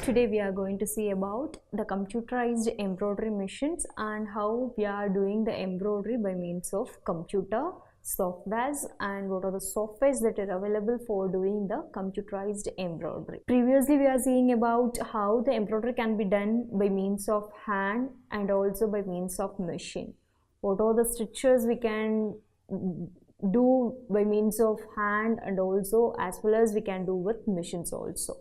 Today we are going to see about the computerized embroidery machines and how we are doing the embroidery by means of computer softwares and what are the softwares that are available for doing the computerized embroidery. Previously we are seeing about how the embroidery can be done by means of hand and also by means of machine. What are the stitches we can do by means of hand and also as well as we can do with machines also.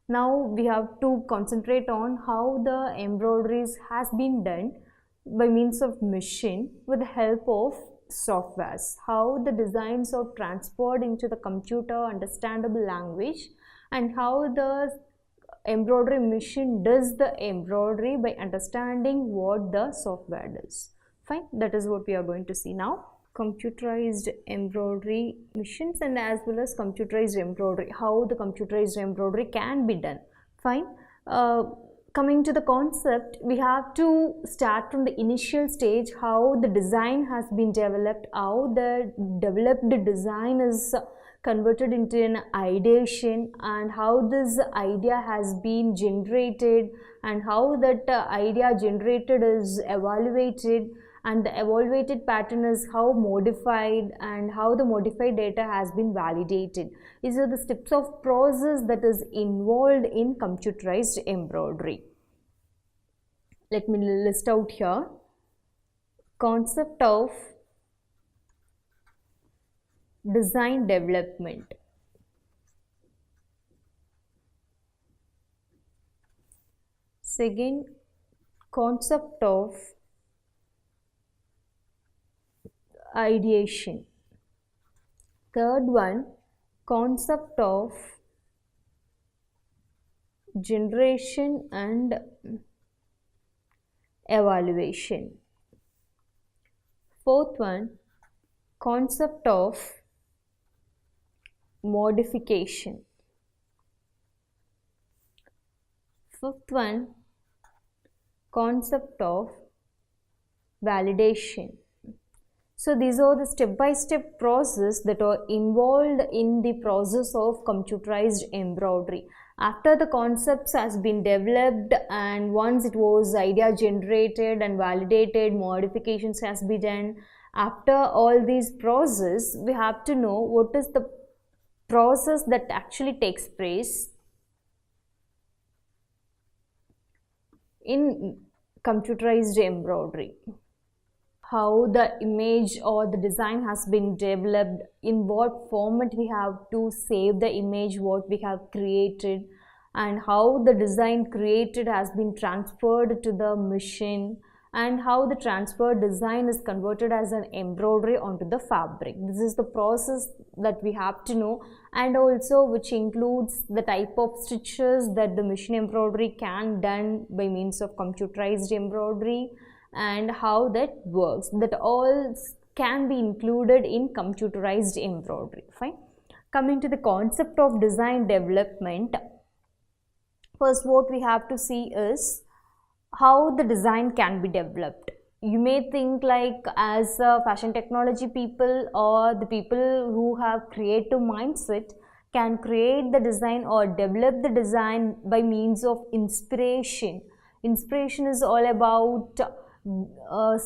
Now we have to concentrate on how the embroideries has been done by means of machine with the help of softwares, how the designs are transferred into the computer understandable language, and how the embroidery machine does the embroidery by understanding what the software does. Fine, that is what we are going to see now. Computerized embroidery machines and as well as computerized embroidery, how the computerized embroidery can be done. Fine. Coming to the concept, we have to start from the initial stage, how the design has been developed, how the developed design is converted into an ideation, and how this idea has been generated, and how that idea generated is evaluated, and the evaluated pattern is how modified, and how the modified data has been validated. These are the steps of process that is involved in computerized embroidery. Let me list out here. Concept of design development. Second, concept of ideation. Third one, concept of generation and evaluation. Fourth one, concept of modification. Fifth one, concept of validation. So these are the step-by-step process that are involved in the process of computerized embroidery. After the concepts has been developed and once it was idea generated and validated, modifications has been done. After all these process, we have to know what is the process that actually takes place in computerized embroidery. How the image or the design has been developed, in what format we have to save the image what we have created, and how the design created has been transferred to the machine, and how the transferred design is converted as an embroidery onto the fabric. This is the process that we have to know, and also which includes the type of stitches that the machine embroidery can done by means of computerized embroidery, and how that works. That all can be included in computerized embroidery. Fine. Coming to the concept of design development, first what we have to see is how the design can be developed. You may think like as fashion technology people or the people who have creative mindset can create the design or develop the design by means of inspiration. Inspiration is all about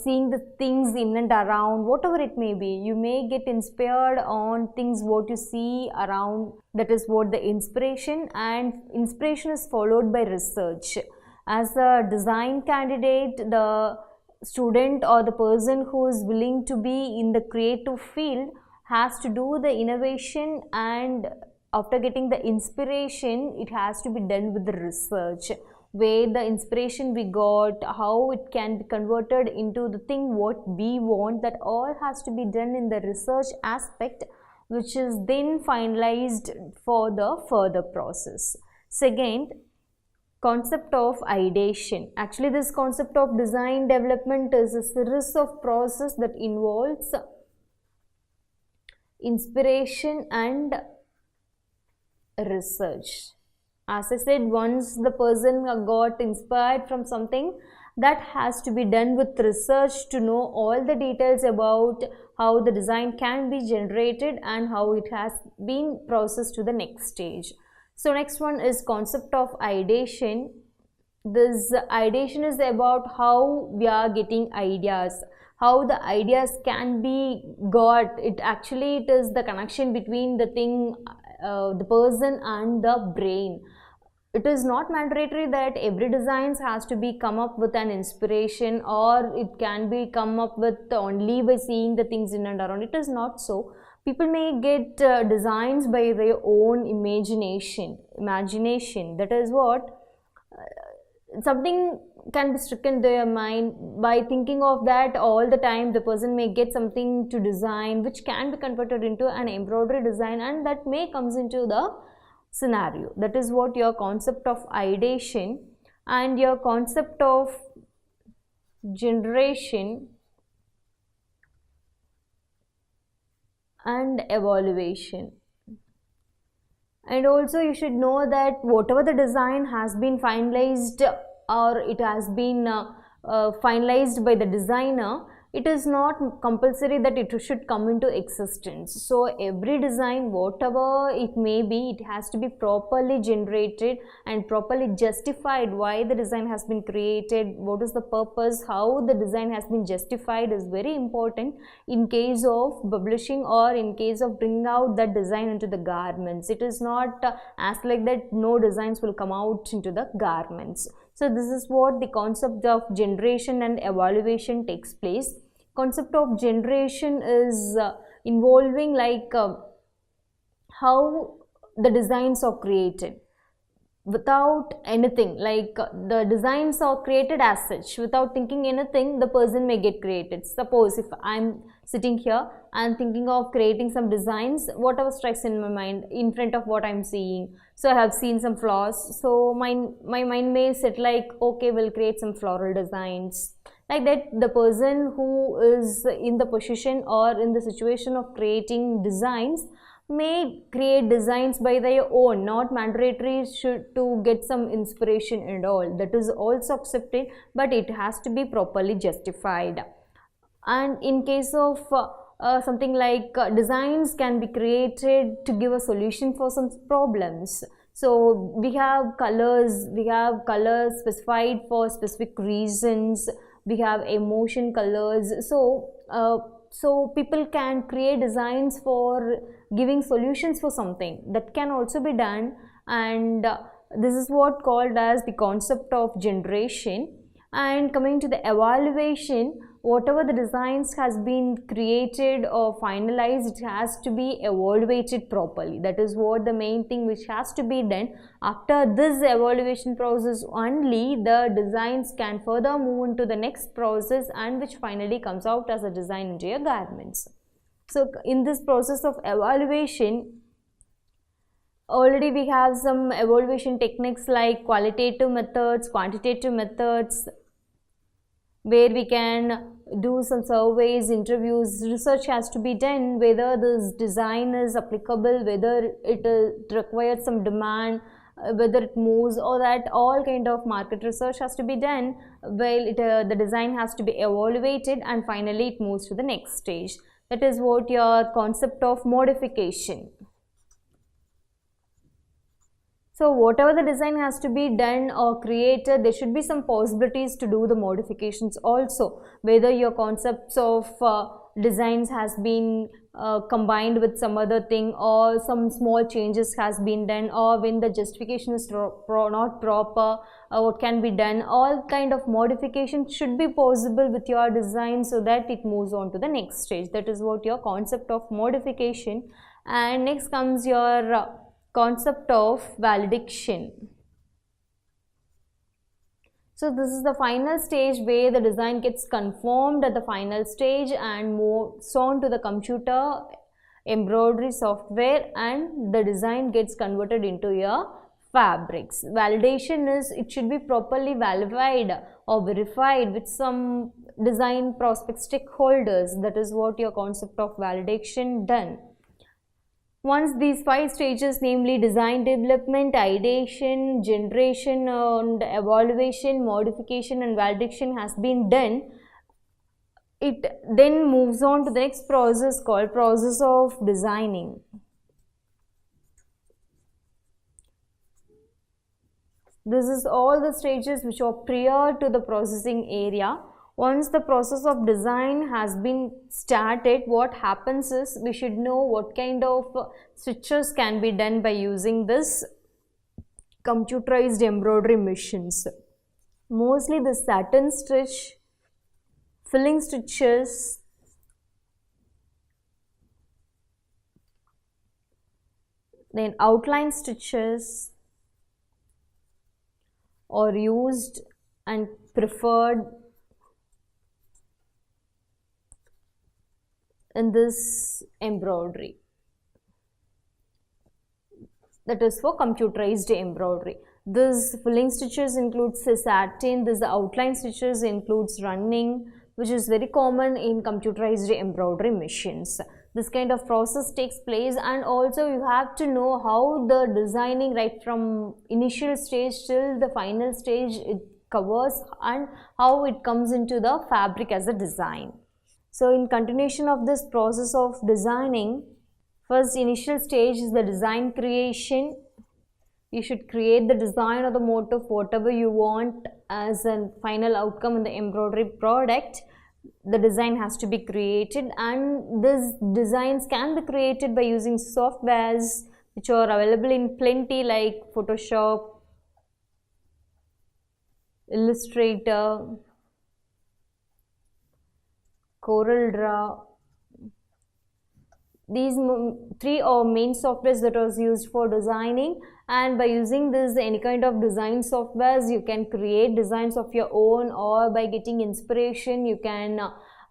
seeing the things in and around, whatever it may be. You may get inspired on things what you see around, that is what the inspiration, and inspiration is followed by research. As a design candidate, the student or the person who is willing to be in the creative field has to do the innovation, and after getting the inspiration it has to be done with the research, where the inspiration we got, how it can be converted into the thing what we want. That all has to be done in the research aspect, which is then finalized for the further process. Second, concept of ideation. Actually this concept of design development is a series of process that involves inspiration and research. As I said, once the person got inspired from something, that has to be done with research to know all the details about how the design can be generated and how it has been processed to the next stage. So next one is concept of ideation. This ideation is about how we are getting ideas, how the ideas can be got. It is the connection between the thing, the person and the brain. It is not mandatory that every designs has to be come up with an inspiration, or it can be come up with only by seeing the things in and around. It is not so. People may get designs by their own imagination. That is what something can be struck in their mind. By thinking of that all the time, the person may get something to design which can be converted into an embroidery design, and that may comes into the scenario. That is what your concept of ideation. And your concept of generation and evaluation. And also you should know that whatever the design has been finalized, or it has been finalized by the designer, it is not compulsory that it should come into existence. So every design, whatever it may be, it has to be properly generated and properly justified why the design has been created, what is the purpose, how the design has been justified is very important in case of publishing or in case of bringing out that design into the garments. It is not as like that no designs will come out into the garments. So this is what the concept of generation and evaluation takes place. Concept of generation is involving like how the designs are created without anything, like the designs are created as such without thinking anything. The person may get created. Suppose if I'm sitting here and thinking of creating some designs, whatever strikes in my mind in front of what I'm seeing. So I have seen some flowers, so my mind may sit like, okay, we'll create some floral designs. Like that, the person who is in the position or in the situation of creating designs may create designs by their own, not mandatory to get some inspiration and all. That is also accepted, but it has to be properly justified. And in case of something like designs can be created to give a solution for some problems. So we have colors specified for specific reasons. We have emotion colors. So people can create designs for giving solutions for something. That can also be done, and this is what called as the concept of generation. And coming to the evaluation, whatever the designs has been created or finalized, it has to be evaluated properly. That is what the main thing which has to be done. After this evaluation process only, the designs can further move into the next process, and which finally comes out as a design into your garments. So in this process of evaluation, already we have some evaluation techniques like qualitative methods, quantitative methods, where we can do some surveys, interviews. Research has to be done whether this design is applicable, whether it requires some demand, whether it moves, or that all kind of market research has to be done. Well, the design has to be evaluated, and finally it moves to the next stage. That is what your concept of modification. So whatever the design has to be done or created, there should be some possibilities to do the modifications also. Whether your concepts of designs has been combined with some other thing, or some small changes has been done, or when the justification is not proper, what can be done. All kind of modifications should be possible with your design so that it moves on to the next stage. That is what your concept of modification. And next comes your concept of validation. So this is the final stage where the design gets confirmed at the final stage and moves on to the computer embroidery software, and the design gets converted into your fabrics. Validation is, it should be properly validated or verified with some design prospect stakeholders. That is what your concept of validation done. Once these 5 stages, namely design development, ideation, generation and evaluation, modification and validation has been done, it then moves on to the next process called process of designing. This is all the stages which are prior to the processing area. Once the process of design has been started, what happens is we should know what kind of stitches can be done by using this computerized embroidery machines. Mostly the satin stitch, filling stitches, then outline stitches are used and preferred in this embroidery. That is for computerized embroidery. This filling stitches includes satin, this outline stitches includes running, which is very common in computerized embroidery machines. This kind of process takes place, and also you have to know how the designing right from initial stage till the final stage it covers and how it comes into the fabric as a design. So in continuation of this process of designing, first initial stage is the design creation. You should create the design or the motif, whatever you want as a final outcome in the embroidery product. The design has to be created, and these designs can be created by using softwares which are available in plenty like Photoshop, Illustrator, CorelDRAW. These three are main softwares that was used for designing, and by using this any kind of design softwares you can create designs of your own, or by getting inspiration you can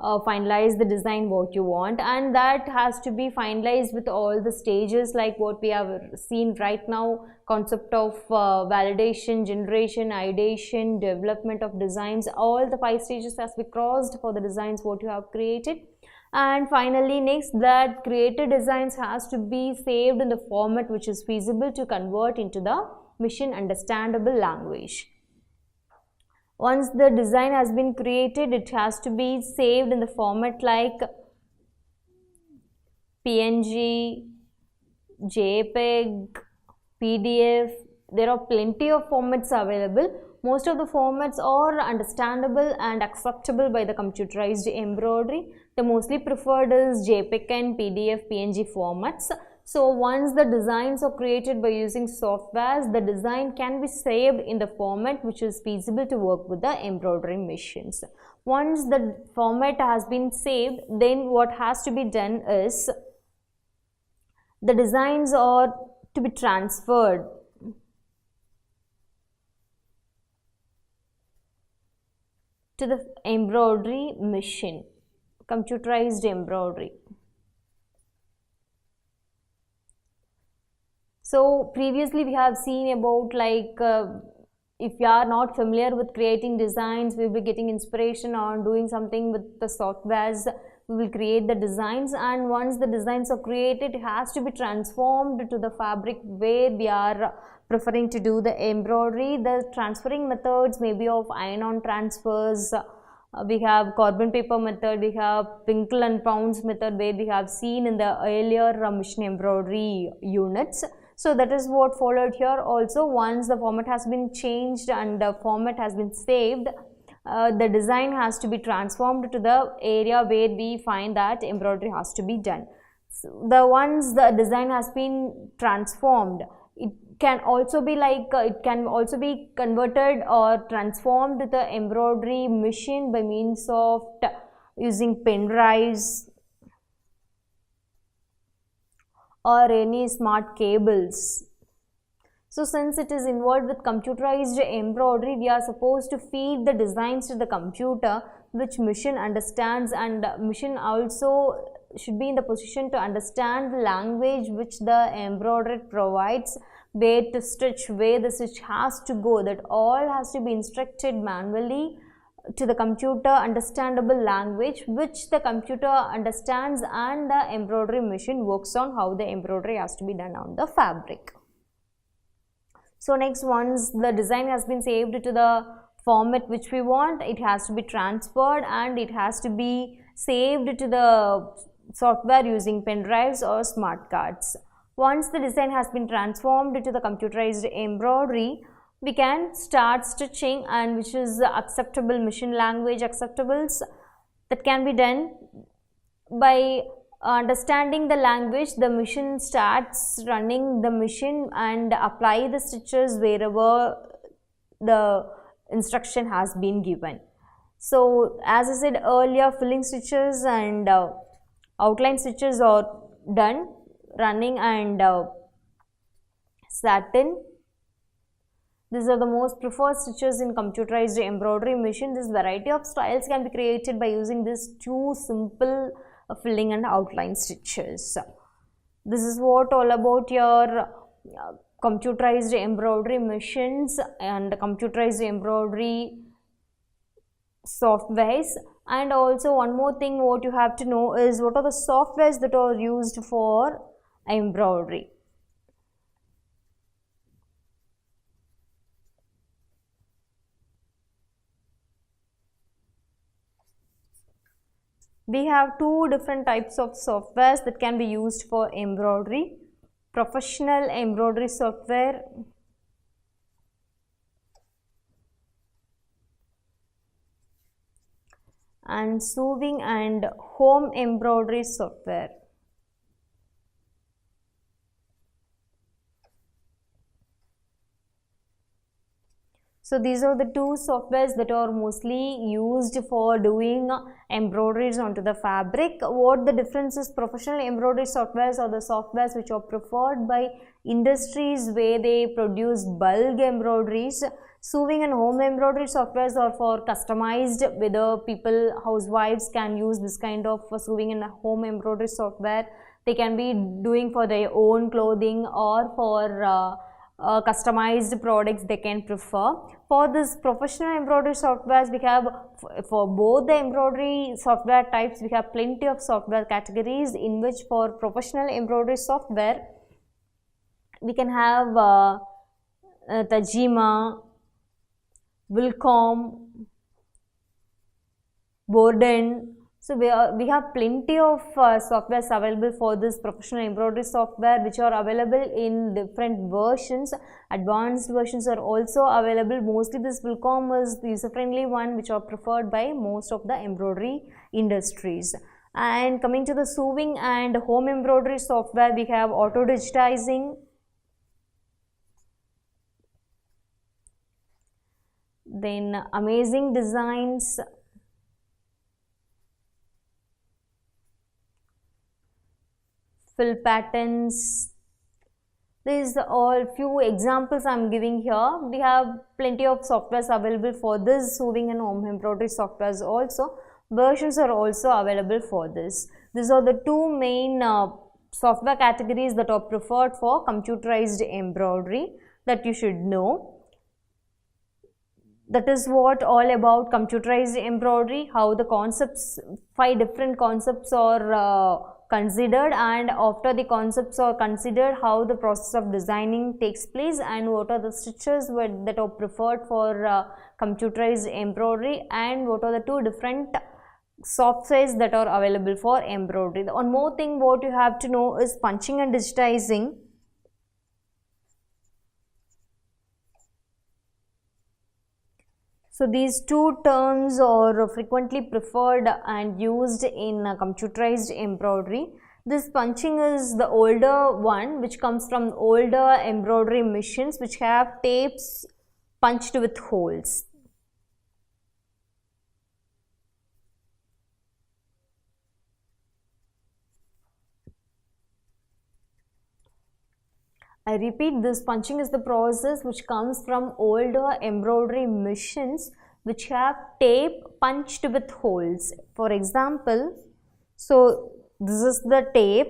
finalize the design what you want, and that has to be finalized with all the stages like what we have seen right now: concept of validation, generation, ideation, development of designs. All the 5 stages has to be crossed for the designs what you have created. And finally, next, that created designs has to be saved in the format which is feasible to convert into the machine understandable language. Once the design has been created, it has to be saved in the format like PNG, JPEG, PDF. There are plenty of formats available. Most of the formats are understandable and acceptable by the computerized embroidery. The mostly preferred is JPEG and PDF, PNG formats. So once the designs are created by using softwares, the design can be saved in the format which is feasible to work with the embroidery machines. Once the format has been saved, then what has to be done is the designs are to be transferred to the embroidery machine, computerized embroidery. So previously we have seen about if you are not familiar with creating designs, we will be getting inspiration on doing something with the softwares. We will create the designs, and once the designs are created, it has to be transformed to the fabric where we are preferring to do the embroidery. The transferring methods may be of iron-on transfers. We have carbon paper method, we have Pinkle and Pounds method where we have seen in the earlier machine embroidery units. So that is what followed here also. Once the format has been changed and the format has been saved, the design has to be transformed to the area where we find that embroidery has to be done. So once the design has been transformed, it can also be converted or transformed to the embroidery machine by means of using pen drives or any smart cables. So since it is involved with computerized embroidery, we are supposed to feed the designs to the computer which machine understands, and machine also should be in the position to understand the language which the embroiderer provides, where to stitch, where the stitch has to go. That all has to be instructed manually to the computer understandable language which the computer understands, and the embroidery machine works on how the embroidery has to be done on the fabric. So next, once the design has been saved to the format which we want, it has to be transferred and it has to be saved to the software using pen drives or smart cards. Once the design has been transformed to the computerized embroidery, we can start stitching, and which is acceptable machine language acceptables. That can be done by understanding the language. The machine starts running the machine and apply the stitches wherever the instruction has been given. So as I said earlier, filling stitches and outline stitches are done, running and satin. These are the most preferred stitches in computerized embroidery machine. This variety of styles can be created by using these two simple filling and outline stitches. This is what all about your computerized embroidery machines and computerized embroidery softwares. And also one more thing what you have to know is what are the softwares that are used for embroidery. We have two different types of softwares that can be used for embroidery: professional embroidery software and sewing and home embroidery software. So these are the two softwares that are mostly used for doing embroideries onto the fabric. What the difference is: professional embroidery softwares are the softwares which are preferred by industries where they produce bulk embroideries. Sewing and home embroidery softwares are for customized, whether people, housewives can use this kind of sewing and home embroidery software. They can be doing for their own clothing or for customized products they can prefer. For this professional embroidery softwares, we have for both the embroidery software types, we have plenty of software categories, in which for professional embroidery software we can have Tajima, Wilcom, Borden. So we have plenty of softwares available for this professional embroidery software, which are available in different versions. Advanced versions are also available. Mostly this Wilcom is the user-friendly one, which are preferred by most of the embroidery industries. And coming to the sewing and home embroidery software, we have auto digitizing, then Amazing Designs, Fill Patterns. These are all few examples I am giving here. We have plenty of softwares available for this sewing and home embroidery softwares also. Versions are also available for this. These are the two main software categories that are preferred for computerized embroidery that you should know. That is what all about computerized embroidery, how the concepts, 5 different concepts are considered, and after the concepts are considered, how the process of designing takes place, and what are the stitches that are preferred for computerized embroidery, and what are the 2 different softwares that are available for embroidery. One more thing what you have to know is punching and digitizing. So these two terms are frequently preferred and used in computerized embroidery. This punching is the older one, which comes from older embroidery machines which have tapes punched with holes. I repeat, this punching is the process which comes from older embroidery machines which have tape punched with holes. For example, so this is the tape.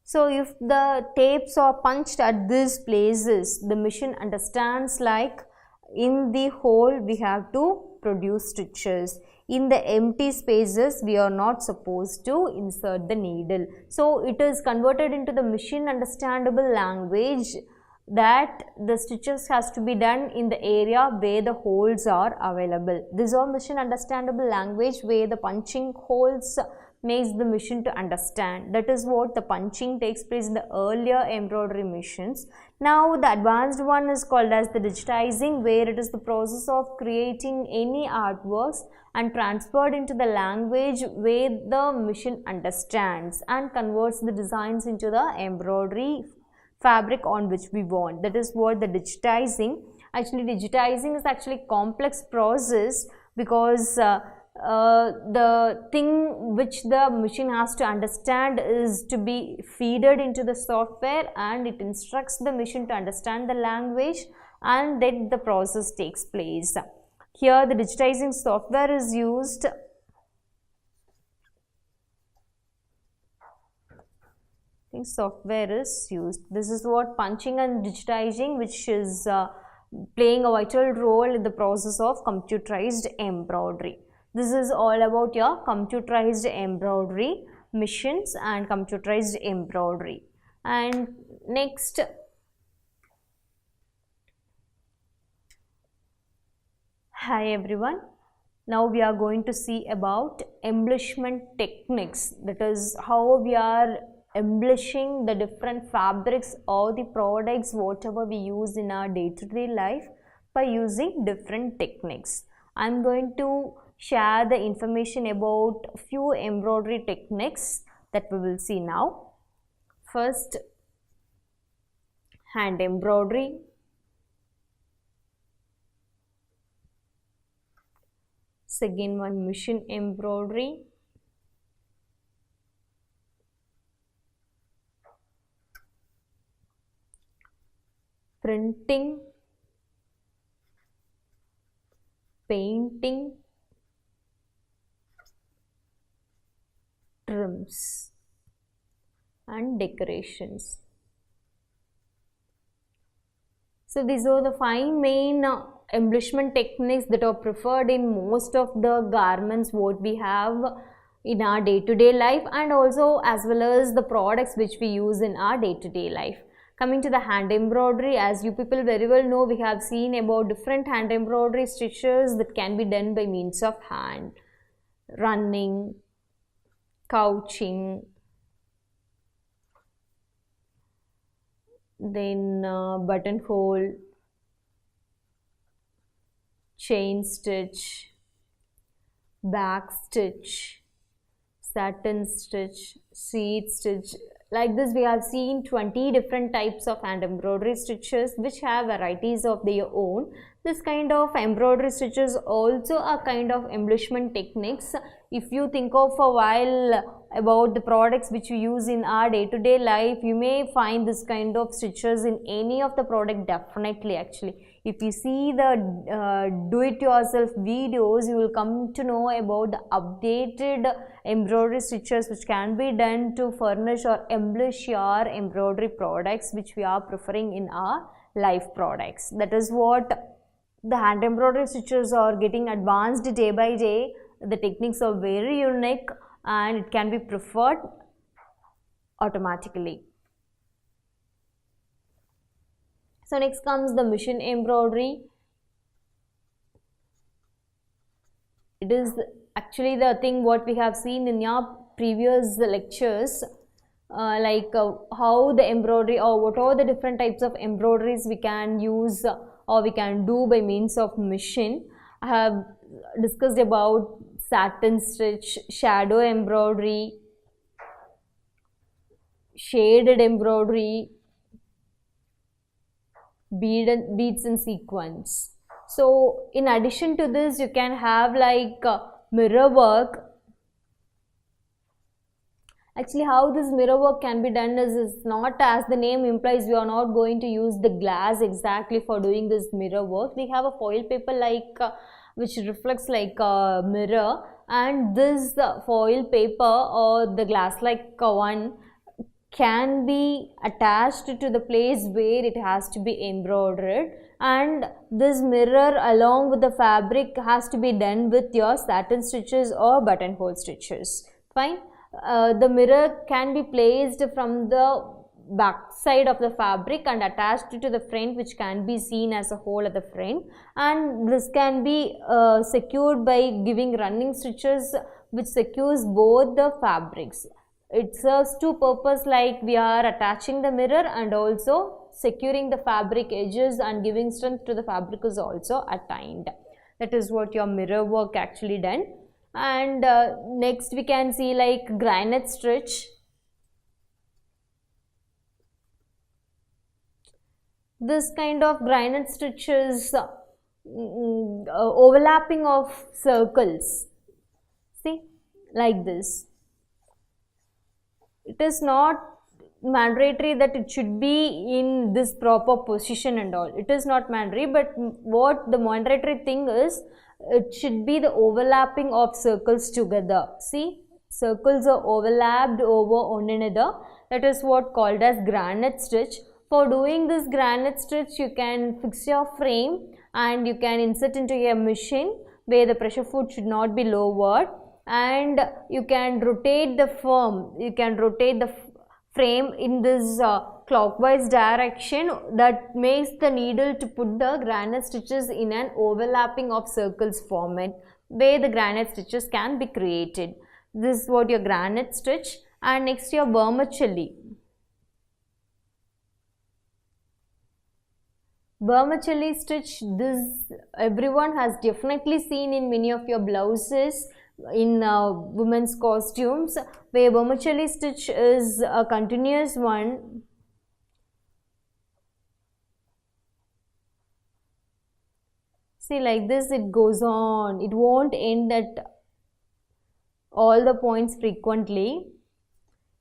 So if the tapes are punched at these places, the machine understands like in the hole we have to produce stitches. In the empty spaces we are not supposed to insert the needle. So it is converted into the machine understandable language that the stitches has to be done in the area where the holes are available. This is all machine understandable language where the punching holes makes the machine to understand. That is what the punching takes place in the earlier embroidery machines. Now the advanced one is called as the digitizing, where it is the process of creating any artworks and transferred into the language where the machine understands and converts the designs into the embroidery fabric on which we want. That is what the digitizing. Actually, digitizing is actually complex process because the thing which the machine has to understand is to be feeded into the software, and it instructs the machine to understand the language, and then the process takes place. Here the digitizing software is used. Software is used. This is what punching and digitizing, which is playing a vital role in the process of computerized embroidery. This is all about your computerized embroidery machines and computerized embroidery. And next, hi everyone. Now we are going to see about embellishment techniques. That is how we are embellishing the different fabrics or the products whatever we use in our day-to-day life by using different techniques. I am going to share the information about few embroidery techniques that we will see now. First, hand embroidery. Second one, machine embroidery. Printing, painting, trims and decorations. So these are the 5 main embellishment techniques that are preferred in most of the garments what we have in our day-to-day life, and also as well as the products which we use in our day-to-day life. Coming to the hand embroidery, as you people very well know, we have seen about different hand embroidery stitches that can be done by means of hand. Running, couching, then buttonhole, chain stitch, back stitch, satin stitch, seed stitch. Like this, we have seen 20 different types of hand embroidery stitches which have varieties of their own. This kind of embroidery stitches also are kind of embellishment techniques. If you think of a while about the products which we use in our day-to-day life, you may find this kind of stitches in any of the product definitely actually. If you see the do-it-yourself videos, you will come to know about the updated embroidery stitches which can be done to furnish or embellish your embroidery products which we are preferring in our life products. That is what the hand embroidery stitches are getting advanced day by day. The techniques are very unique and it can be preferred automatically. So next comes the machine embroidery. It is actually the thing what we have seen in your previous lectures, how the embroidery or what are the different types of embroideries we can use or we can do by means of machine. I have discussed about satin stitch, shadow embroidery, shaded embroidery, beads and sequins. So in addition to this, you can have like mirror work. Actually, how this mirror work can be done is not as the name implies. We are not going to use the glass exactly for doing this mirror work. We have a foil paper like which reflects like a mirror, and this foil paper or the glass like one can be attached to the place where it has to be embroidered, and this mirror along with the fabric has to be done with your satin stitches or buttonhole stitches. Fine. The mirror can be placed from the back side of the fabric and attached it to the front, which can be seen as a hole at the front, and this can be secured by giving running stitches which secures both the fabrics. It serves two purposes, like we are attaching the mirror and also securing the fabric edges and giving strength to the fabric is also attained. That is what your mirror work actually done. And next we can see like granite stitch. This kind of granite stitch is overlapping of circles. See, like this. It is not mandatory that it should be in this proper position and all. It is not mandatory, but what the mandatory thing is, it should be the overlapping of circles together. See, circles are overlapped over one another. That is what called as granite stitch. For doing this granite stitch, you can fix your frame and you can insert into your machine where the pressure foot should not be lowered, and you can rotate the frame in this clockwise direction. That makes the needle to put the granite stitches in an overlapping of circles format where the granite stitches can be created. This is what your granite stitch. And next your vermicelli. Vermicelli stitch, this everyone has definitely seen in many of your blouses in women's costumes, where vermicelli stitch is a continuous one. See, like this it goes on, it won't end at all the points frequently.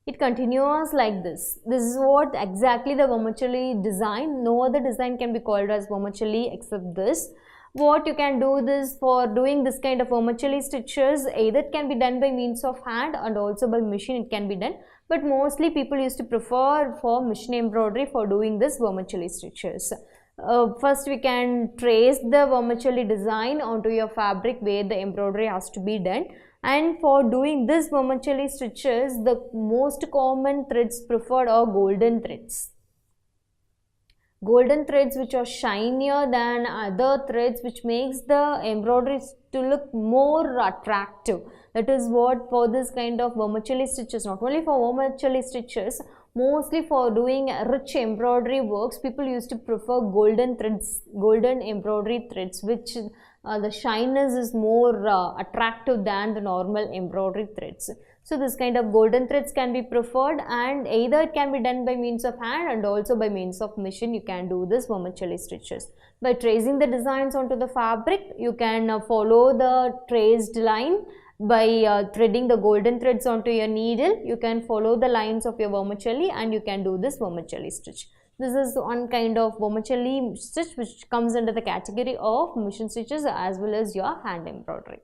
It continues like this. This is what exactly the vermicelli design. No other design can be called as vermicelli except this. What you can do this for doing this kind of vermicelli stitches, either it can be done by means of hand and also by machine it can be done, but mostly people used to prefer for machine embroidery for doing this vermicelli stitches. First we can trace the vermicelli design onto your fabric where the embroidery has to be done, and for doing this vermicelli stitches, the most common threads preferred are golden threads. Golden threads which are shinier than other threads, which makes the embroidery to look more attractive. That is what for this kind of vermicelli stitches, not only for vermicelli stitches, mostly for doing rich embroidery works, people used to prefer golden threads, golden embroidery threads, which the shyness is more attractive than the normal embroidery threads. So this kind of golden threads can be preferred, and either it can be done by means of hand and also by means of machine. You can do this vermicelli stitches. By tracing the designs onto the fabric, you can follow the traced line. By threading the golden threads onto your needle, you can follow the lines of your vermicelli and you can do this vermicelli stitch. This is one kind of vermicelli stitch which comes under the category of machine stitches as well as your hand embroidery.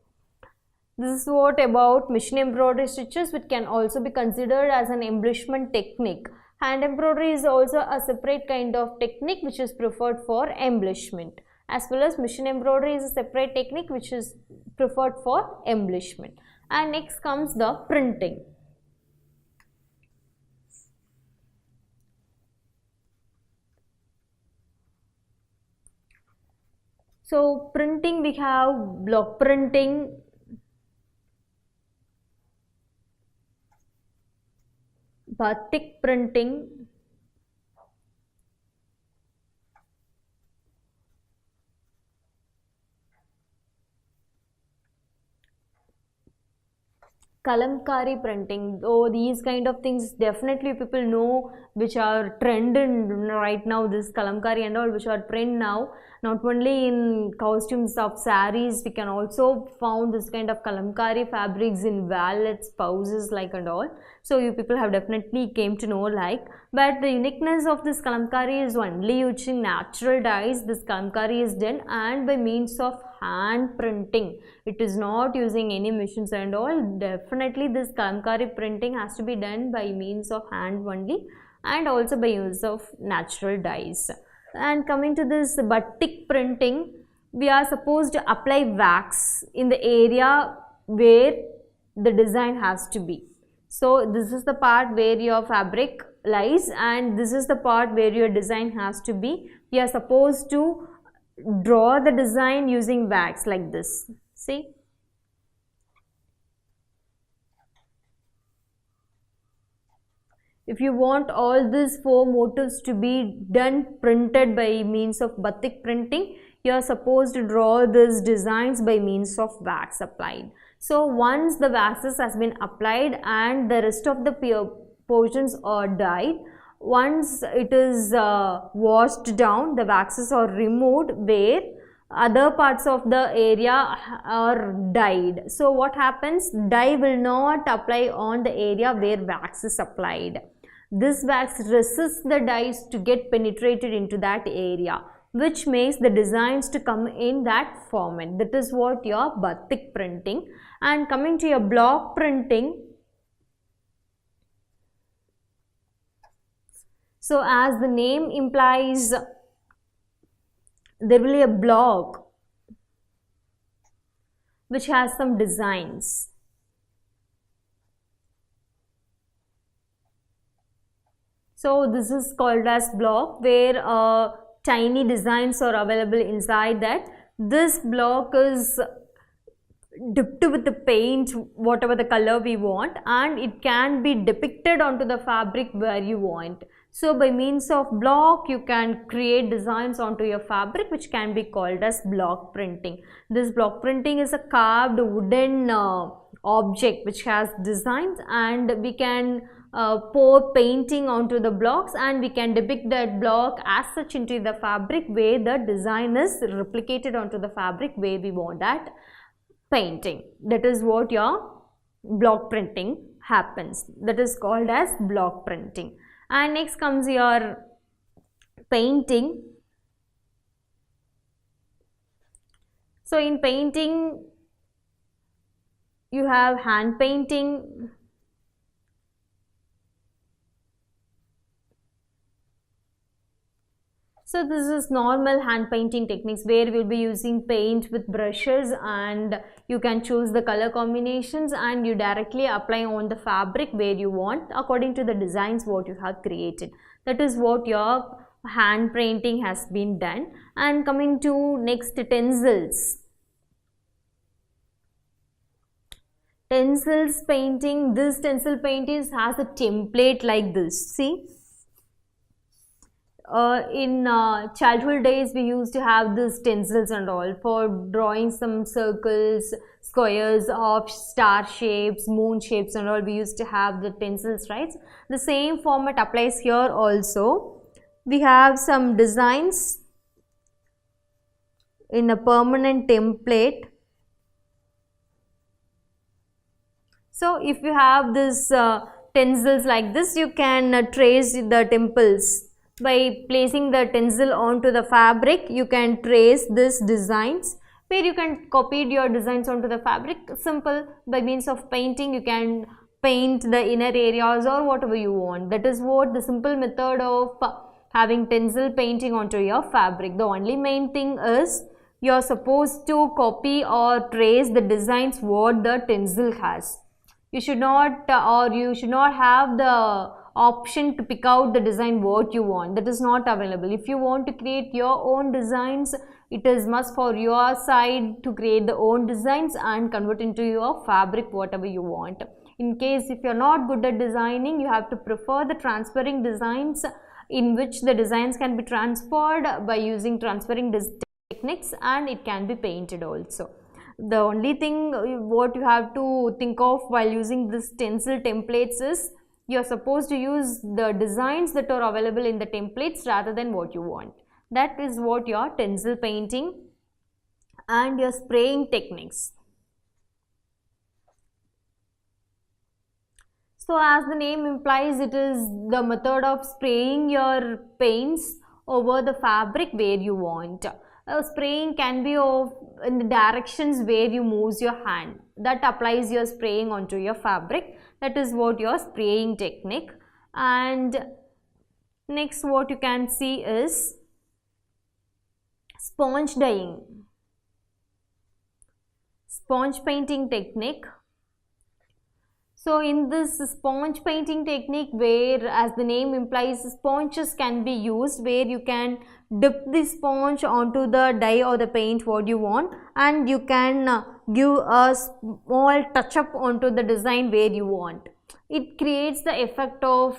This is what about machine embroidery stitches, which can also be considered as an embellishment technique. Hand embroidery is also a separate kind of technique which is preferred for embellishment, as well as machine embroidery is a separate technique which is preferred for embellishment. And next comes the printing. So printing, we have block printing, batik printing, kalamkari printing. Oh, these kind of things definitely people know, which are trending right now, this kalamkari and all, which are trend now. Not only in costumes of saris, we can also found this kind of kalamkari fabrics in wallets, pouches, like and all. So you people have definitely came to know like. But the uniqueness of this kalamkari is only using natural dyes. This kalamkari is done and by means of hand printing. It is not using any machines and all. Definitely this kalamkari printing has to be done by means of hand only and also by use of natural dyes. And coming to this batik printing, we are supposed to apply wax in the area where the design has to be. So this is the part where your fabric lies, and this is the part where your design has to be. You are supposed to draw the design using wax like this. See? If you want all these 4 motifs to be done printed by means of batik printing, you are supposed to draw these designs by means of wax applied. So once the waxes has been applied and the rest of the portions are dyed, once it is washed down, the waxes are removed where other parts of the area are dyed. So what happens? Dye will not apply on the area where wax is applied. This wax resists the dyes to get penetrated into that area, which makes the designs to come in that format. That is what your batik printing. And coming to your block printing, so as the name implies, there will be a block which has some designs. So this is called as block, where tiny designs are available inside that. This block is dipped with the paint, whatever the color we want, and it can be depicted onto the fabric where you want. So by means of block, you can create designs onto your fabric, which can be called as block printing. This block printing is a carved wooden object which has designs, and we can pour painting onto the blocks, and we can depict that block as such into the fabric where the design is replicated onto the fabric where we want that painting. That is what your block printing happens. That is called as block printing. And next comes your painting. So in painting, you have hand painting, so this is normal hand painting techniques where we will be using paint with brushes, and you can choose the color combinations and you directly apply on the fabric where you want according to the designs what you have created. That is what your hand painting has been done. And coming to next, stencils. Stencils painting, this stencil painting has a template like this. See? In childhood days, we used to have these stencils and all for drawing some circles, squares of star shapes, moon shapes and all. We used to have the stencils, right? The same format applies here also. We have some designs in a permanent template. So if you have this stencils like this, you can trace the temples. By placing the stencil onto the fabric, you can trace these designs, where you can copy your designs onto the fabric. Simple, by means of painting, you can paint the inner areas or whatever you want. That is what the simple method of having stencil painting onto your fabric. The only main thing is you are supposed to copy or trace the designs what the stencil has. You should not you should not have the option to pick out the design what you want. That is not available. If you want to create your own designs, it is must for your side to create the own designs and convert into your fabric whatever you want. In case if you are not good at designing, you have to prefer the transferring designs, in which the designs can be transferred by using transferring techniques, and it can be painted also. The only thing what you have to think of while using this stencil templates is you are supposed to use the designs that are available in the templates rather than what you want. That is what your stencil painting and your spraying techniques. So as the name implies, it is the method of spraying your paints over the fabric where you want. Spraying can be of in the directions where you move your hand. That applies your spraying onto your fabric. That is what your spraying technique. And next what you can see is sponge dyeing, sponge painting technique. So in this sponge painting technique, where as the name implies, sponges can be used, where you can dip the sponge onto the dye or the paint what you want, and you can give a small touch up onto the design where you want. It creates the effect of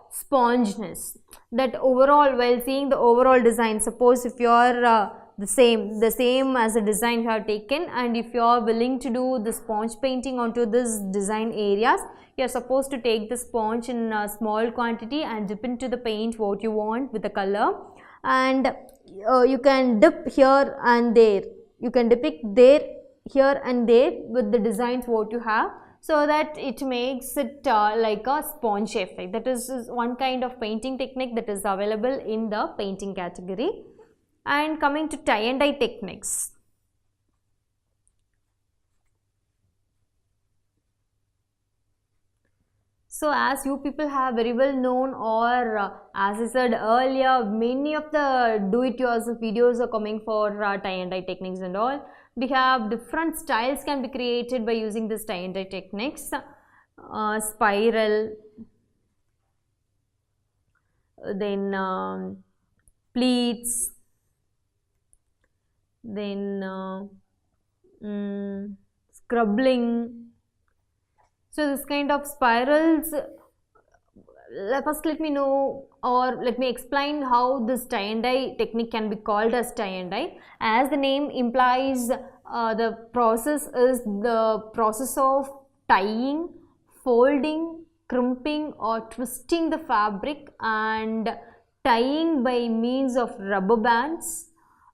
spongeness, that overall, while seeing the overall design, suppose if you are the same as the design you have taken, and if you are willing to do the sponge painting onto this design areas, you are supposed to take the sponge in a small quantity and dip into the paint what you want with the color, and you can dip here and there, you can depict there, here and there with the designs what you have, so that it makes it like a sponge effect. That is one kind of painting technique that is available in the painting category. And coming to tie and dye techniques. So as you people have very well known, or as I said earlier, many of the do-it-yourself videos are coming for tie and dye techniques and all. We have different styles can be created by using this tie and dye techniques. Spiral, then pleats, then scrubbling. So this kind of spirals, first let me know, or let me explain how this tie and dye technique can be called as tie and dye. As the name implies, the process is the process of tying, folding, crimping or twisting the fabric, and tying by means of rubber bands,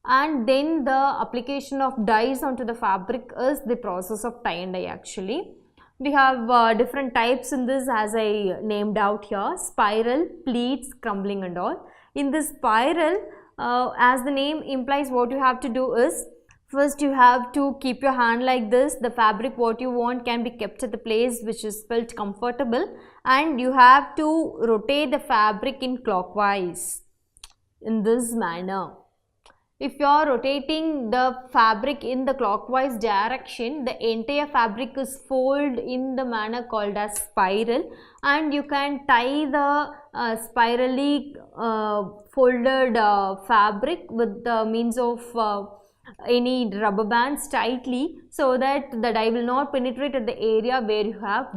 and then the application of dyes onto the fabric is the process of tie and dye actually. We have different types in this, as I named out here: spiral, pleats, crumbling and all. In this spiral, as the name implies, what you have to do is, first you have to keep your hand like this. The fabric what you want can be kept at the place which is felt comfortable, and you have to rotate the fabric in clockwise in this manner. If you are rotating the fabric in the clockwise direction, the entire fabric is folded in the manner called as spiral, and you can tie the spirally folded fabric with the means of any rubber bands tightly, so that the dye will not penetrate at the area where you have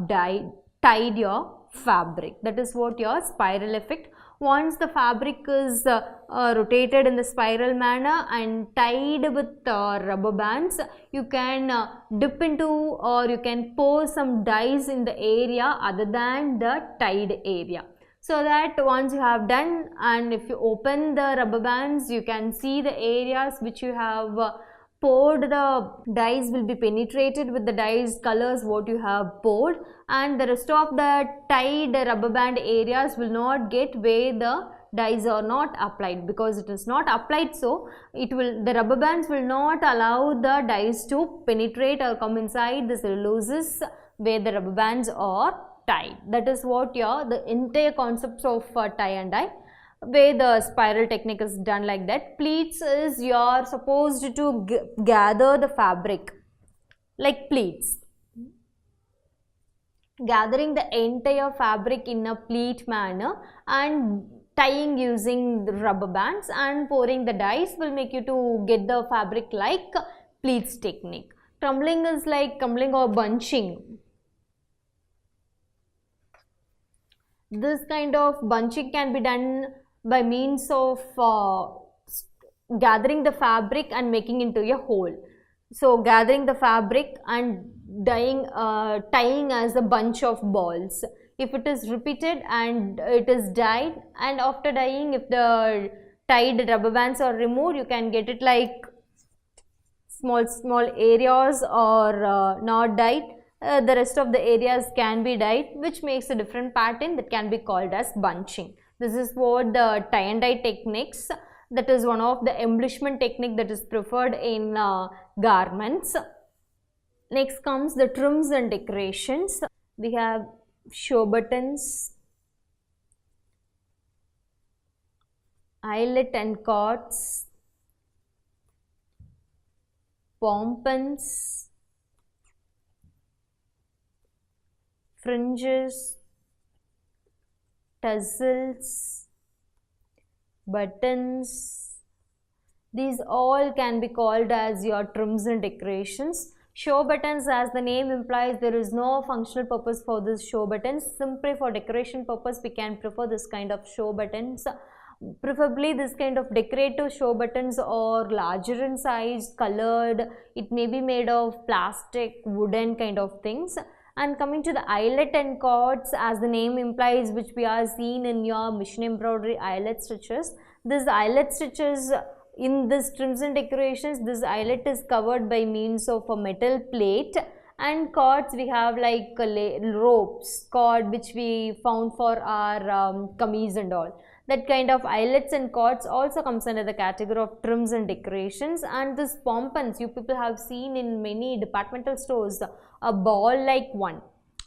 tied your fabric. That is what your spiral effect. Once the fabric is rotated in the spiral manner and tied with rubber bands, you can dip into, or you can pour some dyes in the area other than the tied area. So that once you have done, and if you open the rubber bands, you can see the areas which you have poured the dyes will be penetrated with the dyes colors what you have poured, and the rest of the tied rubber band areas will not get where the dyes are not applied, because it is not applied, so the rubber bands will not allow the dyes to penetrate or come inside the celluloses where the rubber bands are tied. That is what the entire concepts of tie and dye, where the spiral technique is done like that. Pleats is you are supposed to gather the fabric like pleats. Gathering the entire fabric in a pleat manner and tying using the rubber bands and pouring the dyes will make you to get the fabric like pleats technique. Crumbling is like crumbling or bunching. This kind of bunching can be done by means of gathering the fabric and making into a hole. So gathering the fabric and tying as a bunch of balls. If it is repeated and it is dyed, and after dyeing, if the tied rubber bands are removed, you can get it like small areas or not dyed. The rest of the areas can be dyed, which makes a different pattern that can be called as bunching. This is what the tie and dye techniques, that is one of the embellishment technique that is preferred in garments. Next comes the trims and decorations. We have show buttons, eyelet and cords, pompons, fringes, tassels, buttons. These all can be called as your trims and decorations. Show buttons, as the name implies, there is no functional purpose for this show buttons. Simply for decoration purpose, we can prefer this kind of show buttons. Preferably this kind of decorative show buttons or larger in size, colored. It may be made of plastic, wooden kind of things. And coming to the eyelet and cords, as the name implies, which we are seen in your machine embroidery eyelet stitches. This eyelet stitches, in this trims and decorations, this eyelet is covered by means of a metal plate, and cords we have like ropes, cord which we found for our kameez and all. That kind of eyelets and cords also comes under the category of trims and decorations. And this pompons, you people have seen in many departmental stores, a ball like one.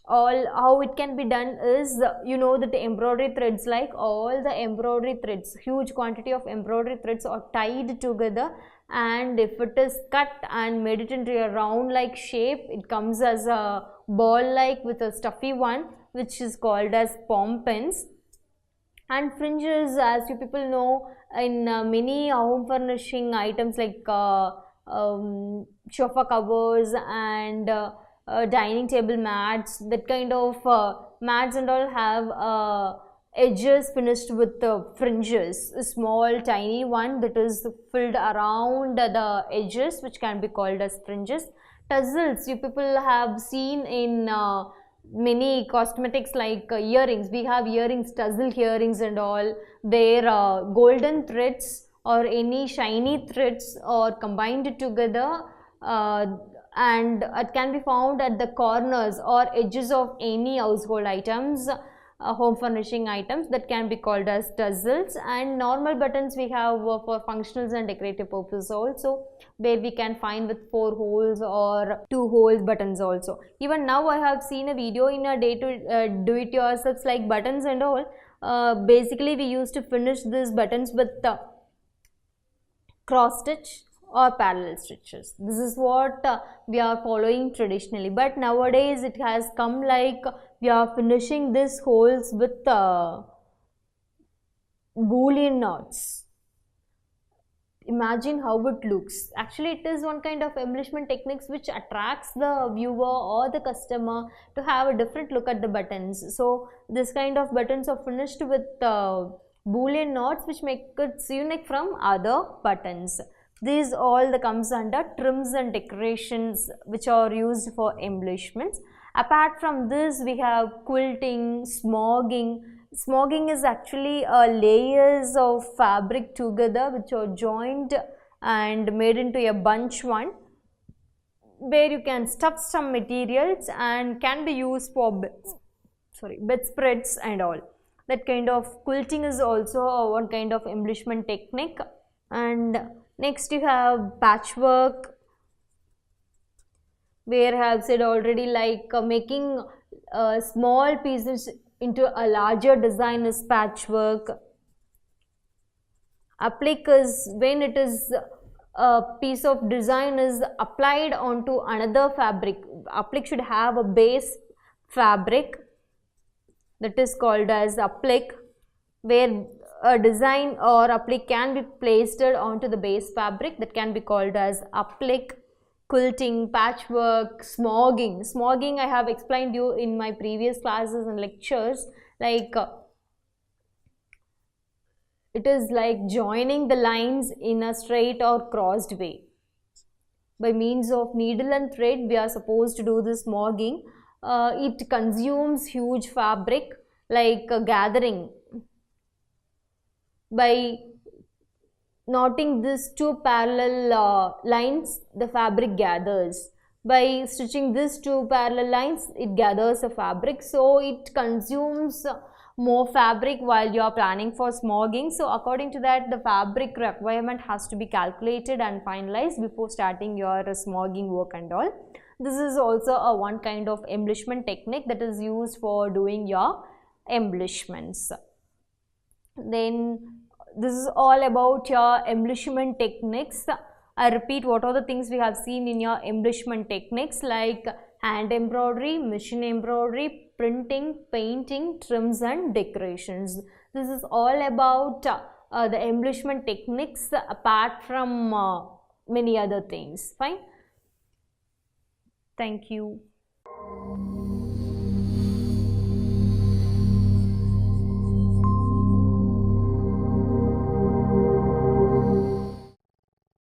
All how it can be done is, you know that the embroidery threads, like all the embroidery threads, huge quantity of embroidery threads are tied together, and if it is cut and made it into a round like shape, it comes as a ball like with a stuffy one, which is called as pompons. And fringes, as you people know, in many home furnishing items like sofa covers and dining table mats, that kind of mats and all have edges finished with fringes, a small tiny one that is filled around the edges, which can be called as fringes. Tassels, you people have seen in many cosmetics like earrings. We have earrings, tassel earrings and all, where golden threads or any shiny threads are combined together, and it can be found at the corners or edges of any household items, home furnishing items, that can be called as tassels. And normal buttons we have for functionals and decorative purposes also, where we can find with 4 holes or 2 holes buttons also. Even now I have seen a video in a day to do it yourself like buttons and all. Basically we used to finish these buttons with cross stitch or parallel stitches. This is what we are following traditionally, but nowadays it has come like we are finishing these holes with boolean knots. Imagine how it looks. Actually it is one kind of embellishment techniques which attracts the viewer or the customer to have a different look at the buttons. So this kind of buttons are finished with boolean knots, which make it unique from other buttons. These all comes under trims and decorations, which are used for embellishments. Apart from this, we have quilting, smogging. Smogging is actually layers of fabric together which are joined and made into a bunch one, where you can stuff some materials and can be used for bedspreads and all. That kind of quilting is also one kind of embellishment technique. And next you have patchwork, where I have said already, like making small pieces into a larger design is patchwork. Applique is when it is a piece of design is applied onto another fabric. Applique should have a base fabric, that is called as applique, where a design or applique can be placed onto the base fabric, that can be called as applique. Quilting, patchwork, smogging. Smogging I have explained you in my previous classes and lectures, like it is like joining the lines in a straight or crossed way. By means of needle and thread we are supposed to do this smogging. It consumes huge fabric, like gathering. By knotting these 2 parallel lines, the fabric gathers. By stitching these 2 parallel lines, it gathers a fabric, so it consumes more fabric while you are planning for smogging. So according to that, the fabric requirement has to be calculated and finalized before starting your smogging work and all. This is also a one kind of embellishment technique that is used for doing your embellishments. Then this is all about your embellishment techniques. I repeat, what are the things we have seen in your embellishment techniques, like hand embroidery, machine embroidery, printing, painting, trims and decorations. This is all about the embellishment techniques apart from many other things. Fine. Thank you.